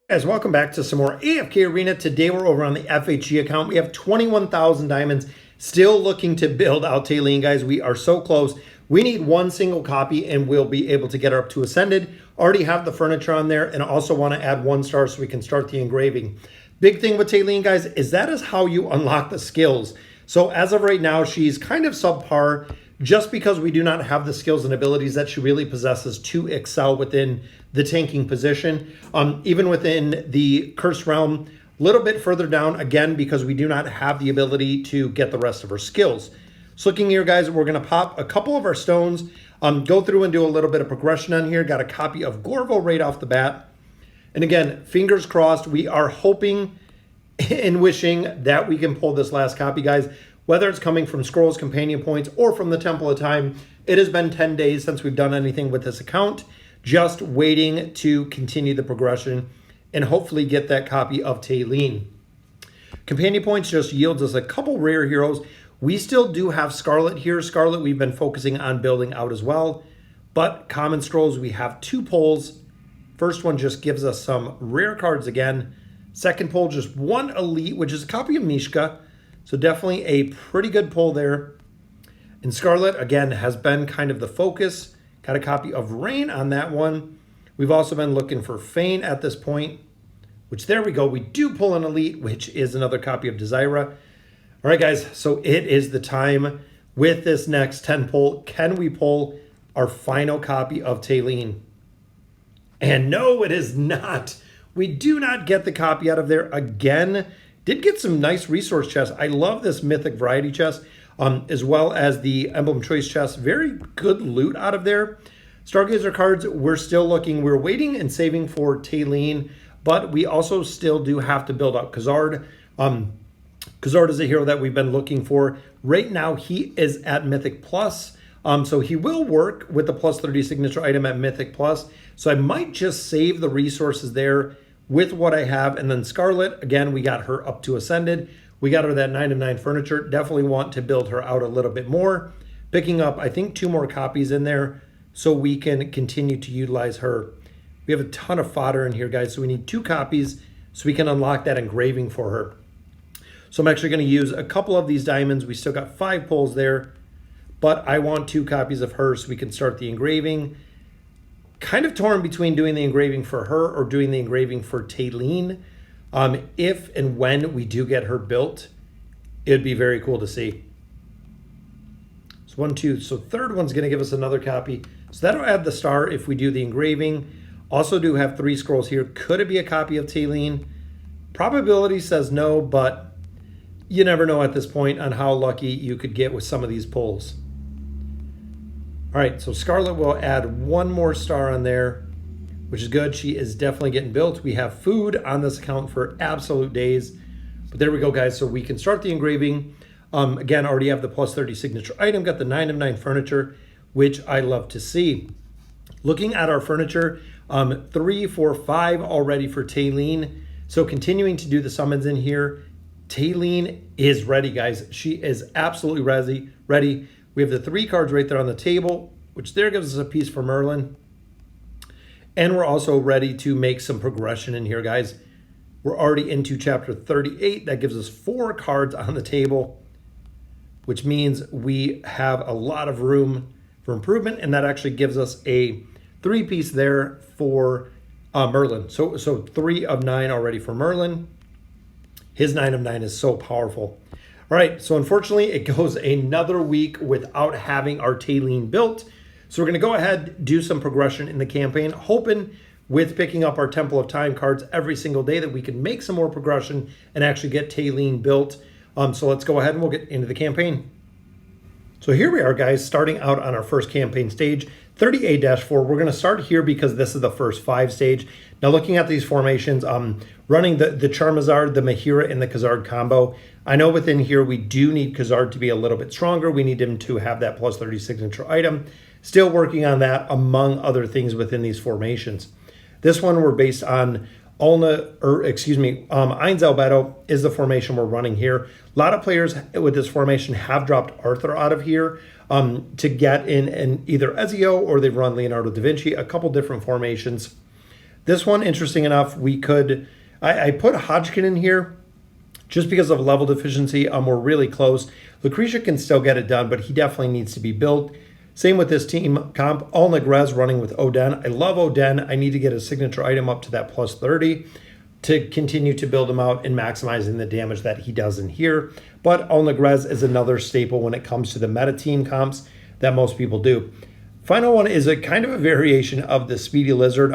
Guys, welcome back to some more AFK Arena. Today we're over on the FHG account. We have 21,000 diamonds, still looking to build out Talene, guys. We are so close. We need one single copy and we'll be able to get her up to Ascended. Already have the furniture on there and also want to add 1 star so we can start the engraving. Big thing with Talene, guys, is that is how you unlock the skills. So as of right now, she's kind of subpar just because we do not have the skills and abilities that she really possesses to excel within the tanking position. Even within the Cursed Realm, a little bit further down, again, because we do not have the ability to get the rest of her skills. So looking here, guys, we're going to pop a couple of our stones, go through and do a little bit of progression on here. Got a copy of Gorvo right off the bat. And again, fingers crossed, we are hoping and wishing that we can pull this last copy, guys. Whether it's coming from Scrolls, Companion Points, or from the Temple of Time, it has been 10 days since we've done anything with this account. Just waiting to continue the progression and hopefully get that copy of Talene. Companion Points just yields us a couple rare heroes. We still do have Scarlet here. Scarlet we've been focusing on building out as well. But Common Scrolls, we have 2 pulls. First one just gives us some rare cards again. Second pull, just 1 Elite, which is a copy of Mishka. So definitely a pretty good pull there. And Scarlet, again, has been kind of the focus. Got a copy of Rain on that one. We've also been looking for Fane at this point, which there we go. We do pull an Elite, which is another copy of Desira. All right, guys, so it is the time with this next 10 pull. Can we pull our final copy of Talene? And no, it is not. We do not get the copy out of there again. Did get some nice resource chests. I love this Mythic Variety chest, as well as the Emblem Choice chest. Very good loot out of there. Stargazer cards, we're still looking. We're waiting and saving for Talene, but we also still do have to build up Khazard. Khazard is a hero that we've been looking for. Right now, he is at Mythic Plus, so he will work with the plus 30 signature item at Mythic Plus. So I might just save the resources there with what I have. And then Scarlet, again, we got her up to Ascended. We got her that 9 of 9 furniture. Definitely want to build her out a little bit more. Picking up, I think, 2 more copies in there so we can continue to utilize her. We have a ton of fodder in here, guys, so we need 2 copies so we can unlock that engraving for her. So I'm actually going to use a couple of these diamonds. We still got 5 pulls there, but I want 2 copies of her so we can start the engraving. Kind of torn between doing the engraving for her or doing the engraving for Talene. If and when we do get her built, it'd be very cool to see. So 1, 2. So third one's going to give us another copy. So that'll add the star if we do the engraving. Also do have 3 scrolls here. Could it be a copy of Talene? Probability says no, but you never know at this point on how lucky you could get with some of these pulls. All right, so Scarlet will add 1 more star on there, which is good. She is definitely getting built. We have food on this account for absolute days. But there we go, guys. So we can start the engraving. Again, already have the plus 30 signature item. Got the 9 of 9 furniture, which I love to see. Looking at our furniture, 3, 4, 5 already for Talene. So continuing to do the summons in here. Talene is ready, guys. She is absolutely ready. We have the 3 cards right there on the table, which there gives us a piece for Merlin. And we're also ready to make some progression in here, guys. We're already into chapter 38. That gives us 4 cards on the table, which means we have a lot of room for improvement. And that actually gives us a 3-piece there for Merlin. So 3 of 9 already for Merlin. His 9 of 9 is so powerful. All right, so unfortunately, it goes another week without having our Talene built. So we're going to go ahead, do some progression in the campaign, hoping with picking up our Temple of Time cards every single day that we can make some more progression and actually get Talene built. So let's go ahead and we'll get into the campaign. So here we are, guys, starting out on our first campaign stage, 38-4. We're going to start here because this is the first 5 stage. Now, looking at these formations, running the Charmazard, the Mahira, and the Khazard combo. I know within here we do need Khazard to be a little bit stronger. We need him to have that plus 30 signature item. Still working on that, among other things within these formations. This one we're based on Ainz Albedo is the formation we're running here. A lot of players with this formation have dropped Arthur out of here to get in either Ezio or they've run Leonardo da Vinci, a couple different formations. This one, interesting enough, we could, I put Hodgkin in here just because of level deficiency. We're really close. Lucretia can still get it done, but he definitely needs to be built. Same with this team comp. All Negrez running with Oden. I love Oden. I need to get a signature item up to that plus 30 to continue to build him out and maximizing the damage that he does in here. But All Negrez is another staple when it comes to the meta team comps that most people do. Final one is a kind of a variation of the Speedy Lizard.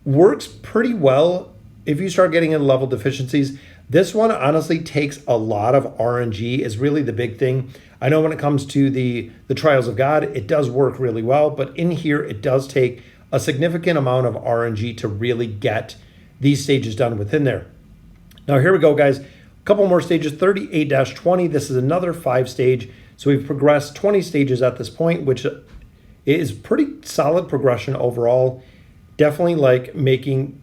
Works pretty well if you start getting into level deficiencies. This one honestly takes a lot of RNG is really the big thing. I know when it comes to the Trials of God, it does work really well, but in here it does take a significant amount of RNG to really get these stages done within there. Now here we go, guys. A couple more stages, 38-20. This is another 5-stage. So we've progressed 20 stages at this point, which is pretty solid progression overall. Definitely like making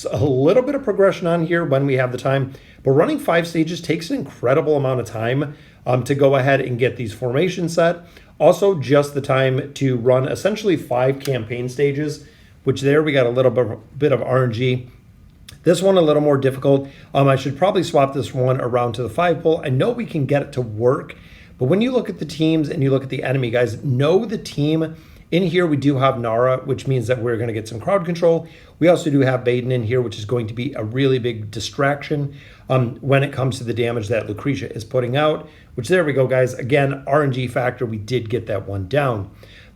a little bit of progression on here when we have the time, but running 5 stages takes an incredible amount of time to go ahead and get these formations set. Also just the time to run essentially 5 campaign stages, which there we got a little bit of RNG. This one a little more difficult. I should probably swap this one around to the 5 pull. I know we can get it to work, but when you look at the teams and you look at the enemy, guys, know the team. In here, we do have Nara, which means that we're going to get some crowd control. We also do have Baden in here, which is going to be a really big distraction when it comes to the damage that Lucretia is putting out, which there we go, guys. Again, RNG factor, we did get that one down.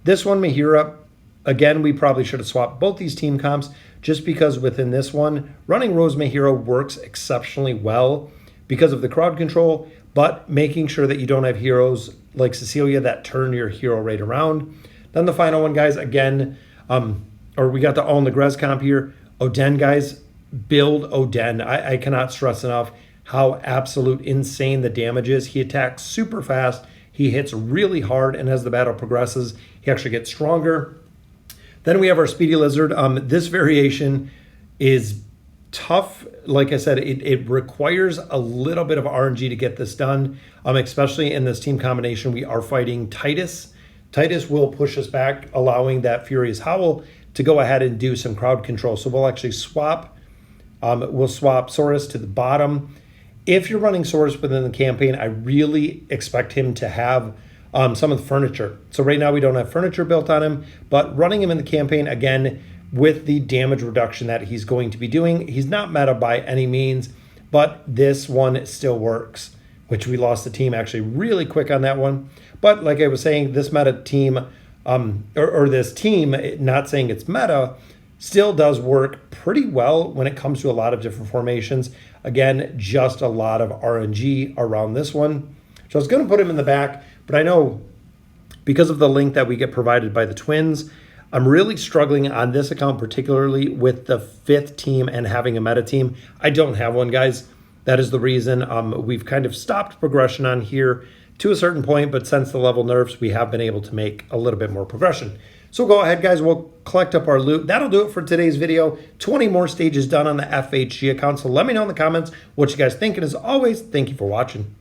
This one, Mahira, again, we probably should have swapped both these team comps just because within this one, running Rose Mahira works exceptionally well because of the crowd control, but making sure that you don't have heroes like Cecilia that turn your hero rate around. Then the final one, guys, again, we got the All Negrez comp here. Oden, guys, build Oden. I cannot stress enough how absolute insane the damage is. He attacks super fast. He hits really hard, and as the battle progresses, he actually gets stronger. Then we have our Speedy Lizard. This variation is tough. Like I said, it requires a little bit of RNG to get this done, especially in this team combination. We are fighting Titus. Titus will push us back, allowing that Furious Howl to go ahead and do some crowd control. So we'll actually swap. We'll swap Saurus to the bottom. If you're running Saurus within the campaign, I really expect him to have some of the furniture. So right now we don't have furniture built on him, but running him in the campaign, again, with the damage reduction that he's going to be doing, he's not meta by any means, but this one still works, which we lost the team actually really quick on that one. But like I was saying, this meta team, or this team, not saying it's meta, still does work pretty well when it comes to a lot of different formations. Again, just a lot of RNG around this one. So I was going to put him in the back, but I know because of the link that we get provided by the twins, I'm really struggling on this account, particularly with the 5th team and having a meta team. I don't have one, guys. That is the reason we've kind of stopped progression on here to a certain point, but since the level nerfs, we have been able to make a little bit more progression. So go ahead, guys, we'll collect up our loot. That'll do it for today's video. 20 more stages done on the FHG account, so let me know in the comments what you guys think, and as always, thank you for watching.